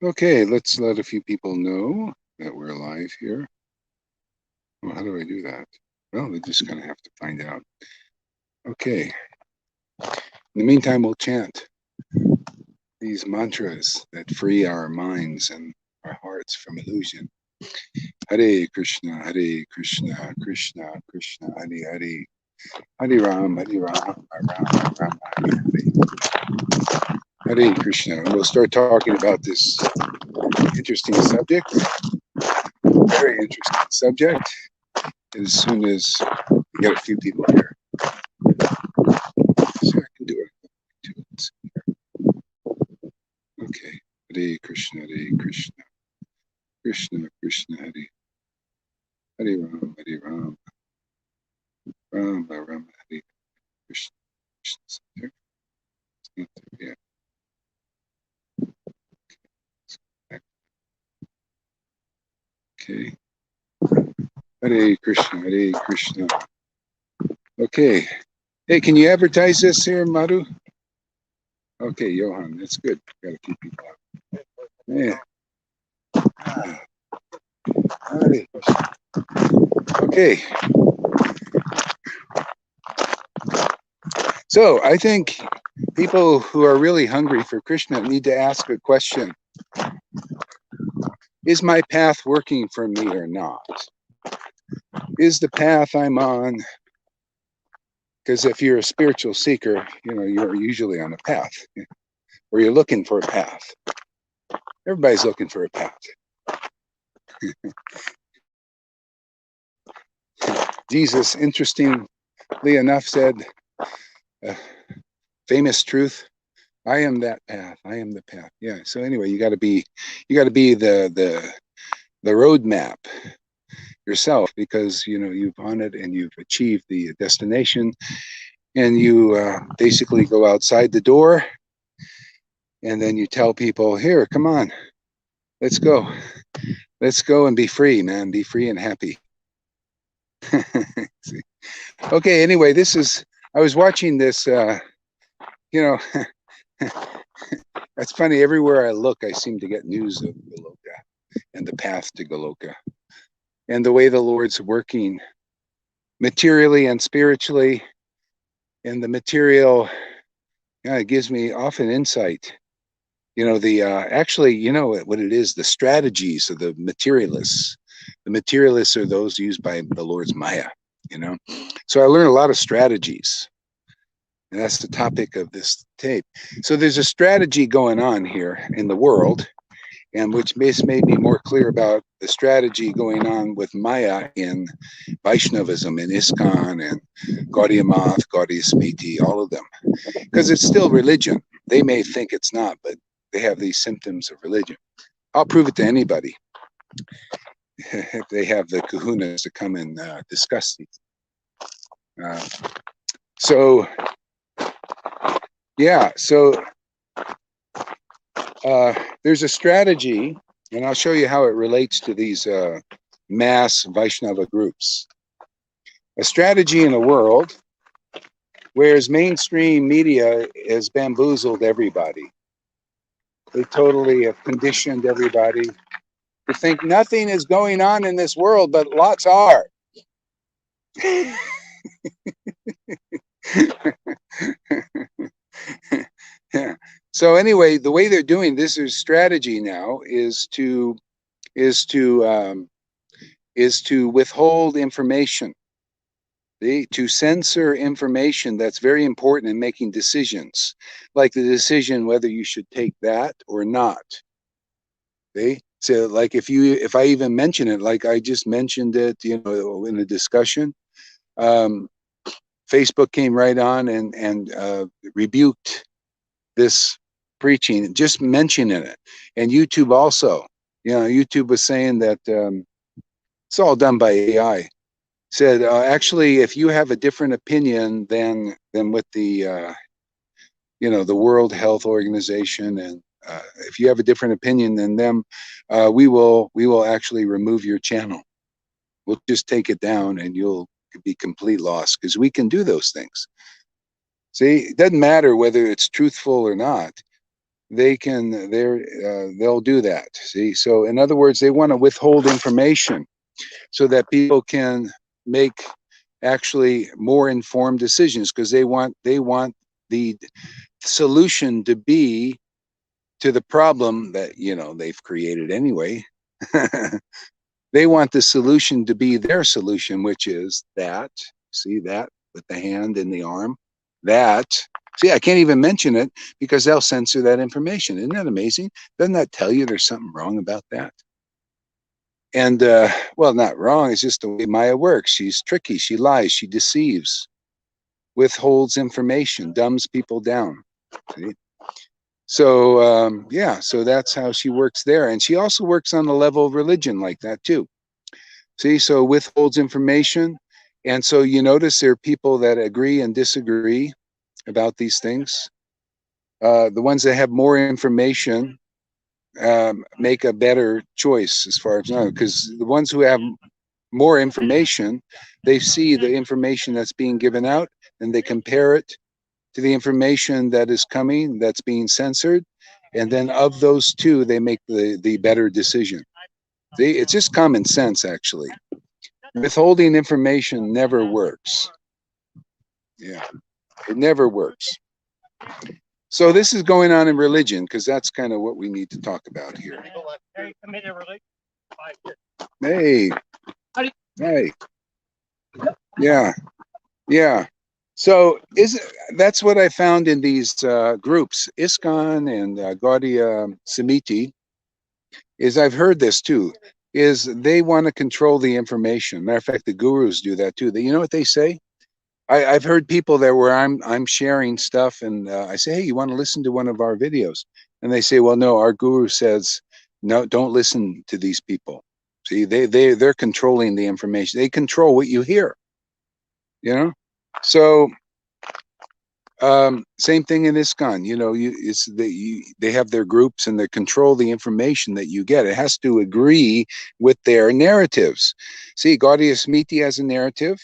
Okay, let's let a few people know that we're live here. Well, how do I do that? Well, we just kind of have to find out. Okay. In the meantime, we'll chant these mantras that free our minds and our hearts from illusion. Hare Krishna, Hare Krishna, Krishna Krishna, Hare Hare, Hare Ram, Hare Ram, Ram Ram, Hare Hare. Hare Krishna. And we'll start talking about this interesting subject, very interesting subject, as soon as we get a few people here. So I can do it. Okay. Hare Krishna, Hare Krishna, Krishna Krishna, Hare Hare Ram, Hare Ram, Ram Ram, Hare Krishna. Krishna. There. It's not there yet. Okay. Hare Krishna, Hare Krishna. Okay. Hey, can you advertise this here, Madhu? Okay, Johan, that's good. Got a few people out. Yeah. Hare Krishna. Okay. So I think people who are really hungry for Krishna need to ask a question. Is my path working for me or not? Is the path I'm on? Because if you're a spiritual seeker, you're usually on a path, or you're looking for a path. Everybody's looking for a path. Jesus, interestingly enough, said, famous truth, I am that path. I am the path. Yeah. So anyway, you got to be the roadmap yourself, because you've on it and you've achieved the destination, and you basically go outside the door, and then you tell people, here, come on, let's go and be free, man. Be free and happy. Okay. Anyway, I was watching this. That's funny. Everywhere I look, I seem to get news of Goloka and the path to Goloka, and the way the Lord's working materially and spiritually. And the material, it gives me often insight. Actually, what it is, the strategies of the materialists. The materialists are those used by the Lord's Maya, So I learned a lot of strategies. And that's the topic of this tape. So there's a strategy going on here in the world, and which made me more clear about the strategy going on with Maya in Vaishnavism, in iskcon, and Gaudiya Samiti, all of them. Because it's still religion. They may think it's not, but they have these symptoms of religion. I'll prove it to anybody if they have the kahunas to come and discuss these. So there's a strategy, and I'll show you how it relates to these mass Vaishnava groups. A strategy in a world whereas mainstream media has bamboozled everybody. They totally have conditioned everybody to think nothing is going on in this world, but lots are. Yeah. So anyway, the way they're doing this is strategy now is to withhold information, to censor information that's very important in making decisions, like the decision whether you should take that or not. So like if I even mention it, like I just mentioned it, in a discussion, Facebook came right on and rebuked this preaching, just mentioning it. And YouTube also, YouTube was saying that it's all done by AI. Said, actually, if you have a different opinion than with the, the World Health Organization, and if you have a different opinion than them, we will actually remove your channel. We'll just take it down, and you'll be complete loss, because we can do those things. See, it doesn't matter whether it's truthful or not. they'll do that. See, so in other words, they want to withhold information so that people can make actually more informed decisions, because they want the solution to be to the problem that they've created anyway. They want the solution to be their solution, which is that. See that with the hand and the arm? That. See, I can't even mention it because they'll censor that information. Isn't that amazing? Doesn't that tell you there's something wrong about that? And, well, not wrong. It's just the way Maya works. She's tricky. She lies. She deceives, withholds information, dumbs people down. See? So, yeah, so that's how she works there. And she also works on the level of religion like that, too. See, so withholds information. And so you notice there are people that agree and disagree about these things. The ones that have more information make a better choice as far as now, because the ones who have more information, they see the information that's being given out and they compare it to the information that is coming, that's being censored. And then of those two, they make the better decision. It's just common sense, actually. Withholding information never works. Yeah, it never works. So this is going on in religion, because that's kind of what we need to talk about here. Hey, hey, yeah, yeah. So that's what I found in these groups, iskcon and Gaudiya Samiti, is I've heard this too, is they want to control the information. Matter of fact, the gurus do that too. You know what they say? I've heard people there where I'm sharing stuff and I say, hey, you want to listen to one of our videos? And they say, well, no, our guru says, no, don't listen to these people. See, they're controlling the information. They control what you hear, So same thing in iskcon. They have their groups and they control the information that you get. It has to agree with their narratives. See, Gaudiya Samiti has a narrative.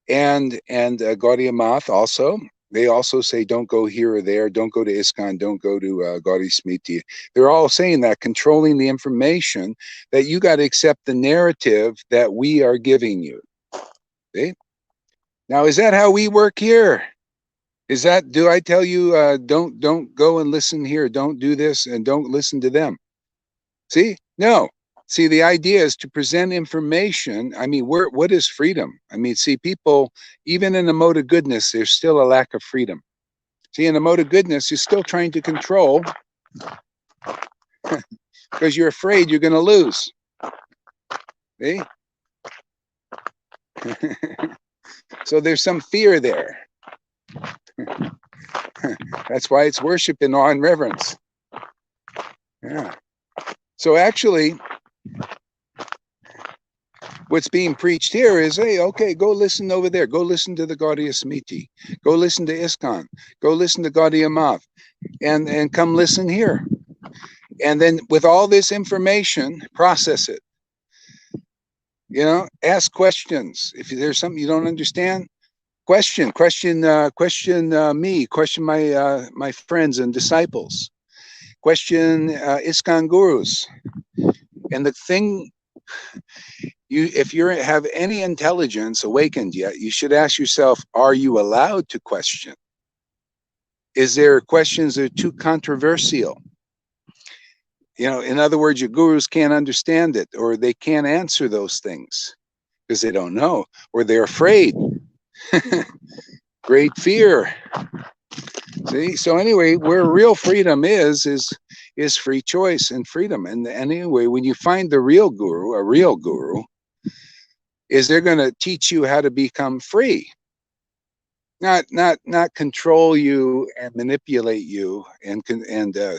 And Gaudiya Math also, they also say don't go here or there, don't go to iskcon, don't go to Gaudiya Samiti. They're all saying that, controlling the information, that you got to accept the narrative that we are giving you. See? Now, is that how we work here? Do I tell you don't go and listen here, don't do this, and don't listen to them? See? No. See, the idea is to present information. I mean, what is freedom? I mean, see, people, even in the mode of goodness, there's still a lack of freedom. See, in the mode of goodness, you're still trying to control because you're afraid you're going to lose. See? So there's some fear there. That's why it's worship in awe and reverence. Yeah. So actually, what's being preached here is, hey, okay, go listen over there. Go listen to the Gaudiya Samiti. Go listen to iskcon. Go listen to Gaudiya Math. And come listen here. And then with all this information, process it. Ask questions. If there's something you don't understand, question me, question my friends and disciples. Question iskcon gurus. And the thing, if you have any intelligence awakened yet, you should ask yourself, are you allowed to question? Is there questions that are too controversial? In other words, your gurus can't understand it, or they can't answer those things because they don't know, or they're afraid. Great fear. See, so anyway, where real freedom is free choice and freedom. And anyway, when you find the real guru, a real guru, is they're going to teach you how to become free, not control you and manipulate you and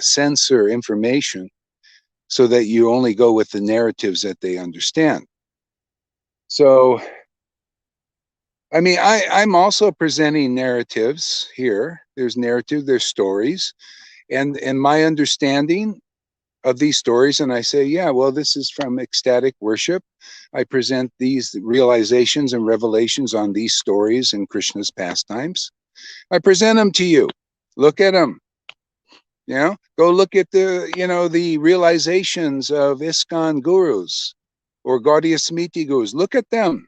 censor information so that you only go with the narratives that they understand. So, I mean, I'm also presenting narratives here. There's narrative, there's stories, and my understanding of these stories, and I say, yeah, well, this is from ecstatic worship. I present these realizations and revelations on these stories in Krishna's pastimes. I present them to you. Look at them. Go look at the realizations of iskcon gurus or Gaudiya Samiti gurus. Look at them.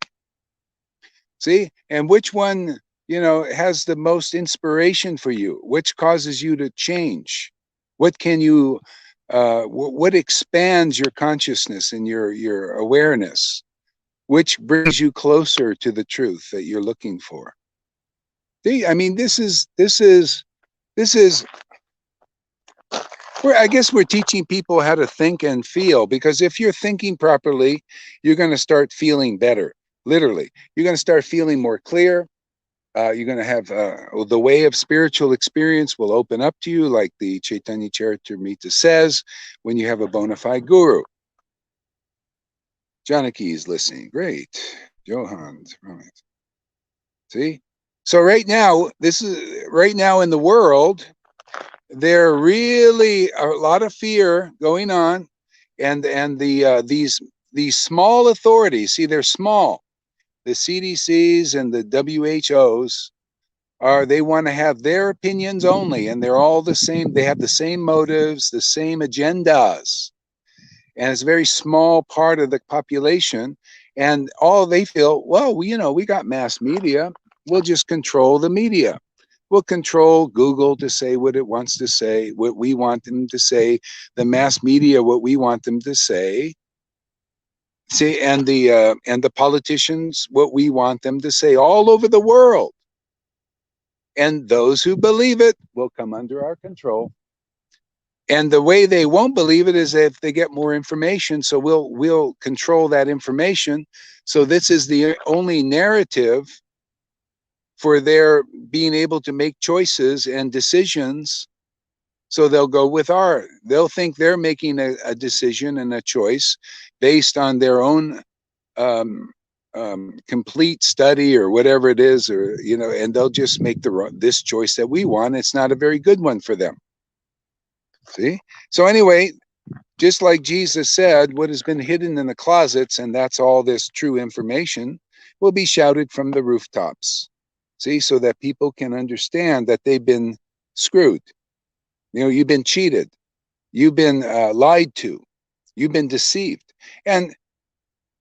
See, and which one, has the most inspiration for you? Which causes you to change? What can you, what expands your consciousness and your awareness? Which brings you closer to the truth that you're looking for? See, I mean, this is I guess we're teaching people how to think and feel, because if you're thinking properly, you're going to start feeling better. Literally, you're going to start feeling more clear. You're going to have the way of spiritual experience will open up to you, like the Chaitanya Charitamrita says, when you have a bona fide guru. Janaki is listening. Great. Johan. Right. See? So right now in the world, there really a lot of fear going on, and these small authorities. See, they're small. The CDCs and the WHOs they want to have their opinions only, and they're all the same. They have the same motives, the same agendas, and it's a very small part of the population. And all they feel, well, we got mass media. We'll just control the media. We'll control Google to say what it wants to say, what we want them to say, the mass media, what we want them to say. See, and the politicians, what we want them to say, all over the world. And those who believe it will come under our control. And the way they won't believe it is if they get more information. So we'll control that information. So this is the only narrative for their being able to make choices and decisions. So they'll think they're making a decision and a choice based on their own complete study or whatever it is, or and they'll just make this choice that we want. It's not a very good one for them. See? So anyway, just like Jesus said, what has been hidden in the closets, and that's all this true information, will be shouted from the rooftops. See, so that people can understand that they've been screwed. You've been cheated. You've been lied to. You've been deceived. And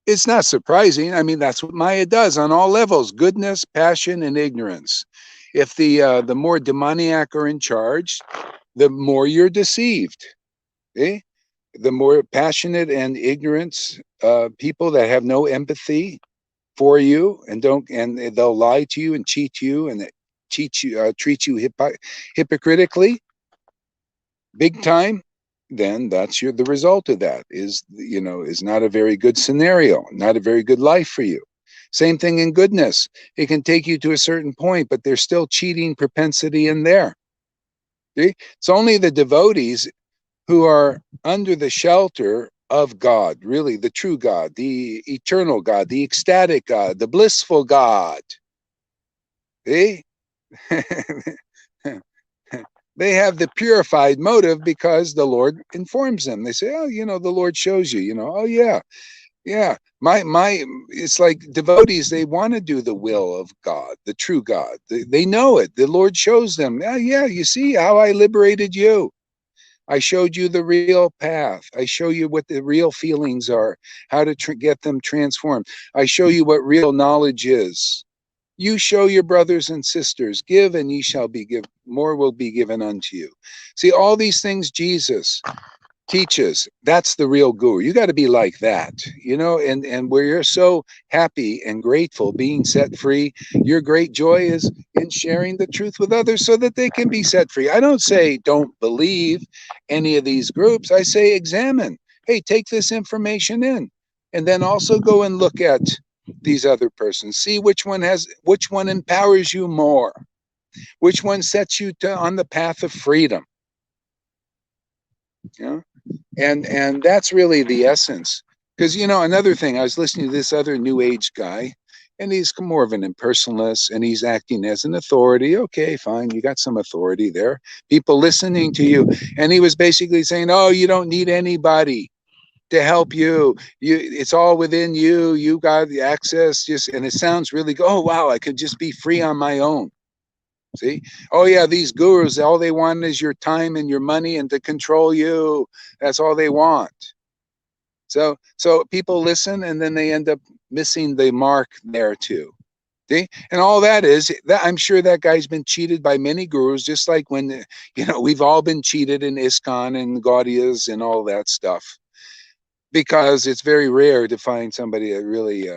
it's not surprising. I mean, that's what Maya does on all levels: goodness, passion, and ignorance. If the more demoniac are in charge, the more you're deceived. Okay? The more passionate and ignorant people that have no empathy for you and they'll lie to you and cheat you and treat you hypocritically, big time, then that's the result of that is not a very good scenario, not a very good life for you. Same thing in goodness. It can take you to a certain point, but there's still cheating propensity in there. See? It's only the devotees who are under the shelter of God, really the true God, the eternal God, the ecstatic God, the blissful God. See? They have the purified motive because the Lord informs them. They say, oh, the Lord shows you, oh yeah, yeah. It's like devotees, they want to do the will of God, the true God. They know it. The Lord shows them, oh yeah, you see how I liberated you. I showed you the real path. I show you what the real feelings are, how to get them transformed. I show you what real knowledge is. You show your brothers and sisters, give and ye shall be given, more will be given unto you. See, all these things Jesus teaches, that's the real guru. You got to be like that, and where you're so happy and grateful being set free, your great joy is in sharing the truth with others so that they can be set free. I don't say don't believe any of these groups. I say examine. Hey, take this information in, and then also go and look at these other persons. See which one empowers you more, which one sets you on the path of freedom. And that's really the essence. Because another thing, I was listening to this other new age guy, and he's more of an impersonalist, and he's acting as an authority. Okay, fine, you got some authority there, people listening to you. And he was basically saying, oh, you don't need anybody to help you. It's all within you. You got the access. And it sounds really good. Oh wow, I could just be free on my own. See? Oh yeah, these gurus, all they want is your time and your money and to control you. That's all they want. So people listen and then they end up missing the mark there too. See? And all that is that I'm sure that guy's been cheated by many gurus, just like when we've all been cheated in iskcon and Gaudiyas and all that stuff. Because it's very rare to find somebody that really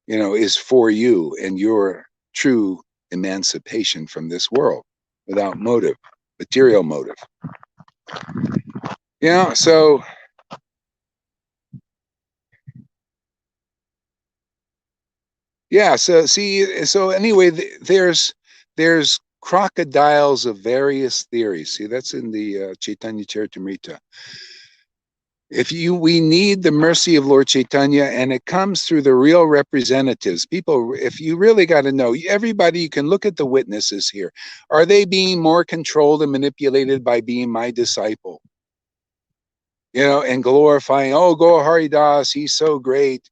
is for you and your true emancipation from this world without motive, material motive. So yeah, so see, so anyway, there's crocodiles of various theories. See, that's in the Chaitanya Charitamrita. We need the mercy of Lord Chaitanya, and it comes through the real representatives. People, if you really got to know, everybody, you can look at the witnesses here. Are they being more controlled and manipulated by being my disciple? And glorifying, oh, Gaur Hari Das, he's so great.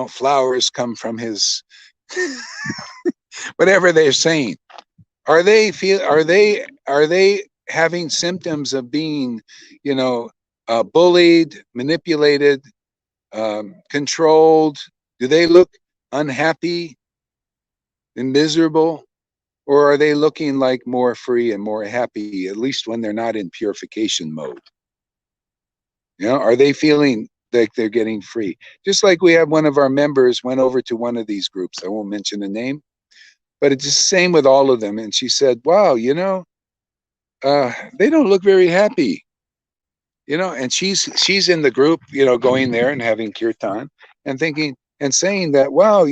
Flowers come from his, whatever they're saying. Are they having symptoms of being, bullied, manipulated, controlled? Do they look unhappy and miserable? Or are they looking like more free and more happy, at least when they're not in purification mode? Are they feeling like they're getting free? Just like we have one of our members went over to one of these groups. I won't mention the name, but it's the same with all of them. And she said, wow, they don't look very happy. And she's in the group, going there and having kirtan and thinking and saying that, wow,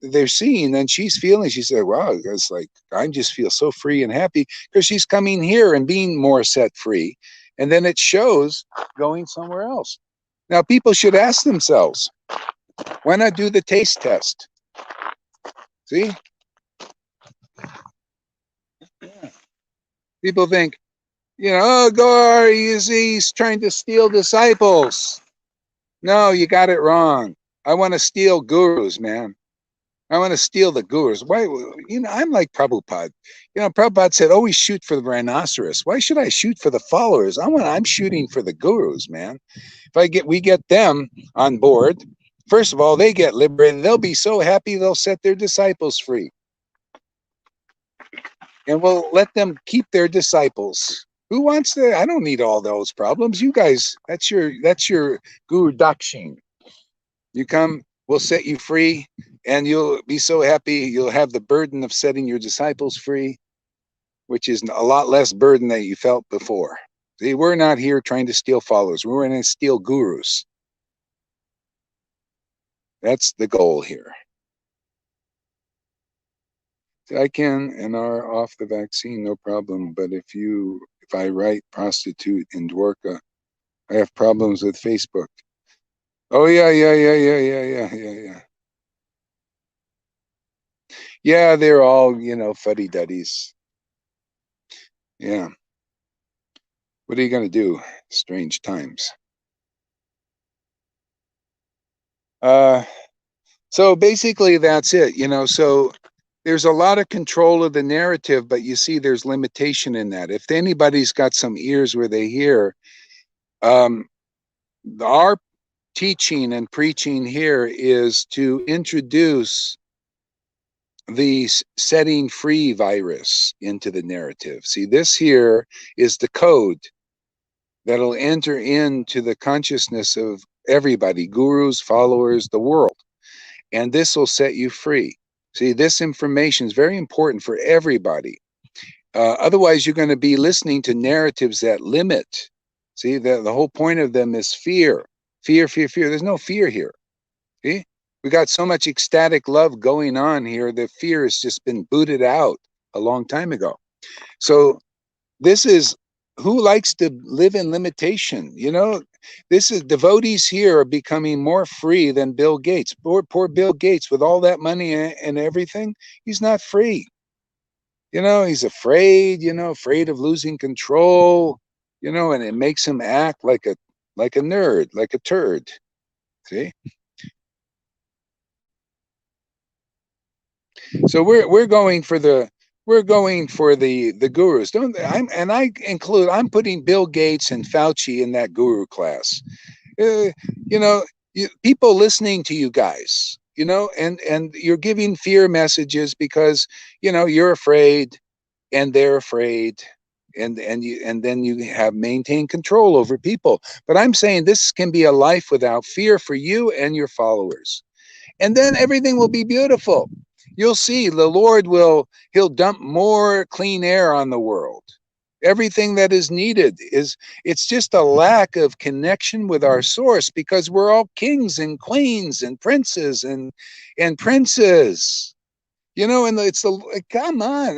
they're seeing, and she's feeling, she said, wow, it's like, I just feel so free and happy because she's coming here and being more set free. And then it shows going somewhere else. Now, people should ask themselves, why not do the taste test? See? People think, oh, Gaur, he's trying to steal disciples. No, you got it wrong. I want to steal gurus, man. I want to steal the gurus. Why? I'm like Prabhupada. Prabhupada said, always shoot for the rhinoceros. Why should I shoot for the followers? I'm shooting for the gurus, man. If we get them on board, first of all, they get liberated. They'll be so happy they'll set their disciples free. And we'll let them keep their disciples. Who wants to? I don't need all those problems. You guys, that's your guru dakshin. You come, we'll set you free, and you'll be so happy. You'll have the burden of setting your disciples free, which is a lot less burden than you felt before. See, we're not here trying to steal followers. We're going to steal gurus. That's the goal here. I can and are off the vaccine, no problem. But if I write prostitute in Dwarka, I have problems with Facebook. Oh yeah. Yeah, they're all, fuddy-duddies. Yeah. What are you going to do? Strange times. So basically that's it, so there's a lot of control of the narrative, but you see there's limitation in that. If anybody's got some ears where they hear, our teaching and preaching here is to introduce the setting free virus into the narrative. See, this here is the code that'll enter into the consciousness of everybody, gurus, followers, the world. And this will set you free. See, this information is very important for everybody. Otherwise, you're going to be listening to narratives that limit. See, the whole point of them is fear. Fear. There's no fear here. See? We got so much ecstatic love going on here that fear has just been booted out a long time ago. So this is who likes to live in limitation. This is devotees here are becoming more free than Bill Gates. Poor Bill Gates with all that money and everything, he's not free. He's afraid, afraid of losing control, and it makes him act like a nerd, like a turd. See? So we're going for the We're going for the gurus. Don't I'm putting Bill Gates and Fauci in that guru class. Uh, you know, people listening to you guys, and you're giving fear messages because, you're afraid and they're afraid, and then you have maintained control over people. But I'm saying this can be a life without fear for you and your followers, and then everything will be beautiful. You'll see the Lord he'll dump more clean air on the world. Everything that is needed it's just a lack of connection with our source, because we're all kings and queens and princes and princes. And it's the come on,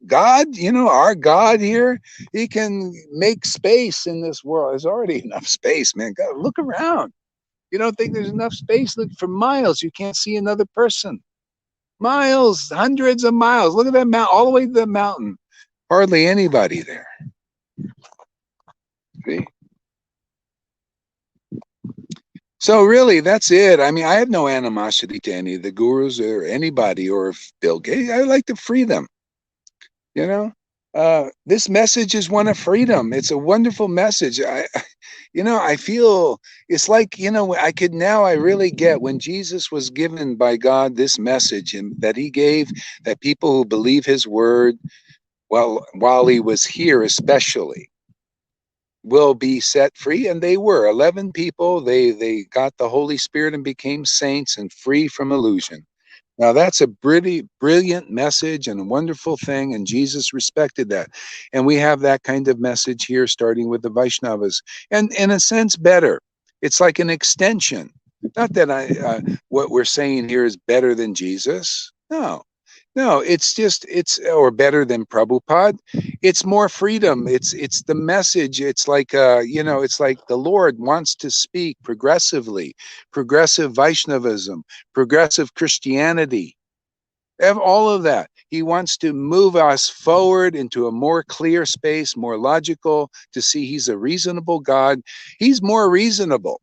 God, our God here, he can make space in this world. There's already enough space, man. God, look around. You don't think there's enough space? Look, for miles, you can't see another person. Miles, hundreds of miles. Look at that mountain, all the way to the mountain. Hardly anybody there. See? So really, that's it. I mean, I have no animosity to any of the gurus or anybody or Bill Gates. I like to free them. You know, this message is one of freedom. It's a wonderful message. I feel it's like, I really get when Jesus was given by God this message and that he gave, that people who believe his word, well, while he was here, especially, will be set free. And they were 11 people. They got the Holy Spirit and became saints and free from illusion. Now that's a pretty brilliant message and a wonderful thing, and Jesus respected that. And we have that kind of message here, starting with the Vaishnavas, and in a sense better. It's like an extension. Not that what we're saying here is better than Jesus. No, no, it's or better than Prabhupada. It's more freedom. It's the message. It's like it's like the Lord wants to speak progressively, progressive Vaishnavism, progressive Christianity, all of that. He wants to move us forward into a more clear space, more logical, to see he's a reasonable God. He's more reasonable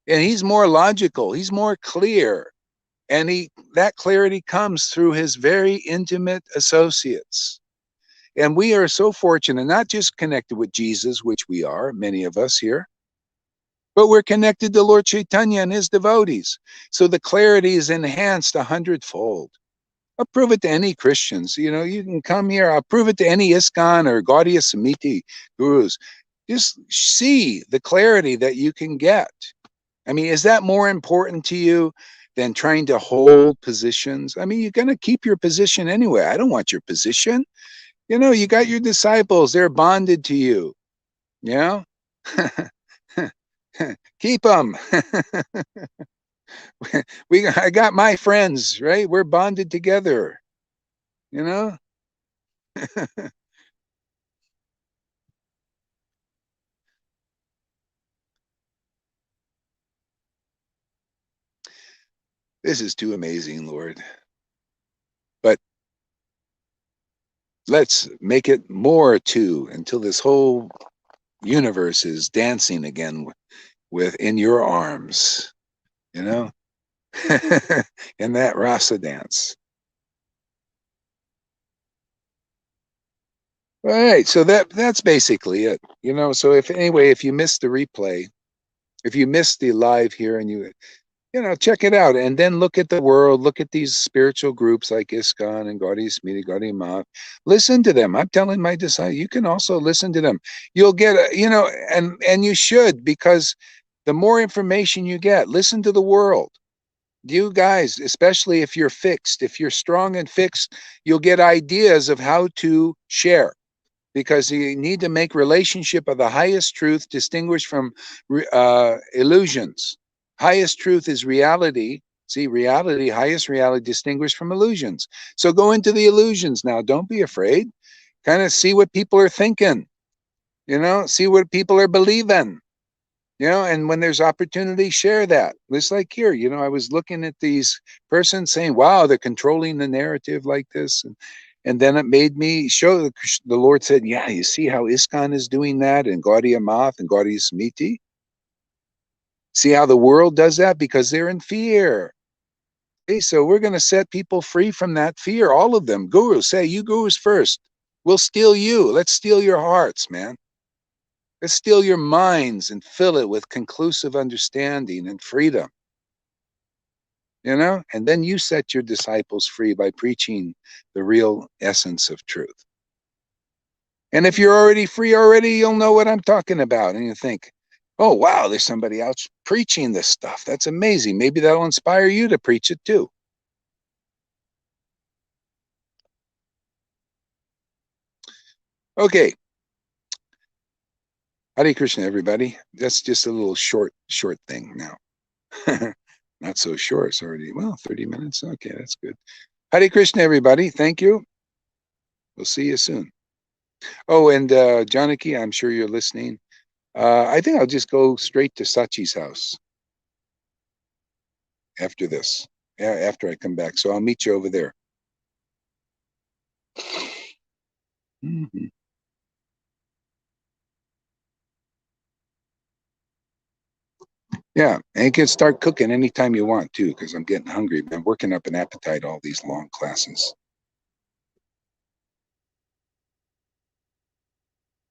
and he's more logical. He's more clear. And that clarity comes through his very intimate associates. And we are so fortunate, not just connected with Jesus, which we are, many of us here, but we're connected to Lord Chaitanya and his devotees. So the clarity is enhanced 100-fold. I'll prove it to any Christians. You can come here. I'll prove it to any iskcon or Gaudiya Samiti gurus. Just see the clarity that you can get. I mean, is that more important to you than trying to hold positions? I mean, you're going to keep your position anyway. I don't want your position. You got your disciples. They're bonded to you. Yeah. Keep them. I got my friends, right? We're bonded together. You know, this is too amazing, Lord. But let's make it more too, until this whole universe is dancing again with in your arms, you know, in that rasa dance. All right, so that's basically it. So if you missed the replay, if you missed the live here, and check it out, and then look at the world, look at these spiritual groups like iskcon and Gaudiya Samiti, Gaudiya Math. Listen to them. I'm telling my disciples, you can also listen to them. You'll get and you should, because the more information you get, listen to the world. You guys, especially if you're fixed, if you're strong and fixed, you'll get ideas of how to share, because you need to make relationship of the highest truth distinguished from illusions. Highest truth is reality. See, reality, highest reality distinguished from illusions. So go into the illusions now. Don't be afraid. Kind of see what people are thinking, see what people are believing, and when there's opportunity, share that. Just like here, I was looking at these persons saying, wow, they're controlling the narrative like this. And then it made me show, the Lord said, yeah, you see how iskcon is doing that, and Gaudiya Math and Gaudiya Samiti? See how the world does that? Because they're in fear. So we're going to set people free from that fear. All of them. Gurus say, you gurus first. We'll steal you. Let's steal your hearts, man. Let's steal your minds and fill it with conclusive understanding and freedom. And then you set your disciples free by preaching the real essence of truth. And if you're already free already, you'll know what I'm talking about. And you think, oh, wow, there's somebody else preaching this stuff. That's amazing. Maybe that'll inspire you to preach it too. Okay. Hare Krishna, everybody. That's just a little short thing now. Not so short. It's already, 30 minutes. Okay, that's good. Hare Krishna, everybody. Thank you. We'll see you soon. Oh, and Janaki, I'm sure you're listening. I think I'll just go straight to Sachi's house after this, after I come back. So I'll meet you over there. Mm-hmm. Yeah, and you can start cooking anytime you want too, because I'm getting hungry. I've been working up an appetite all these long classes.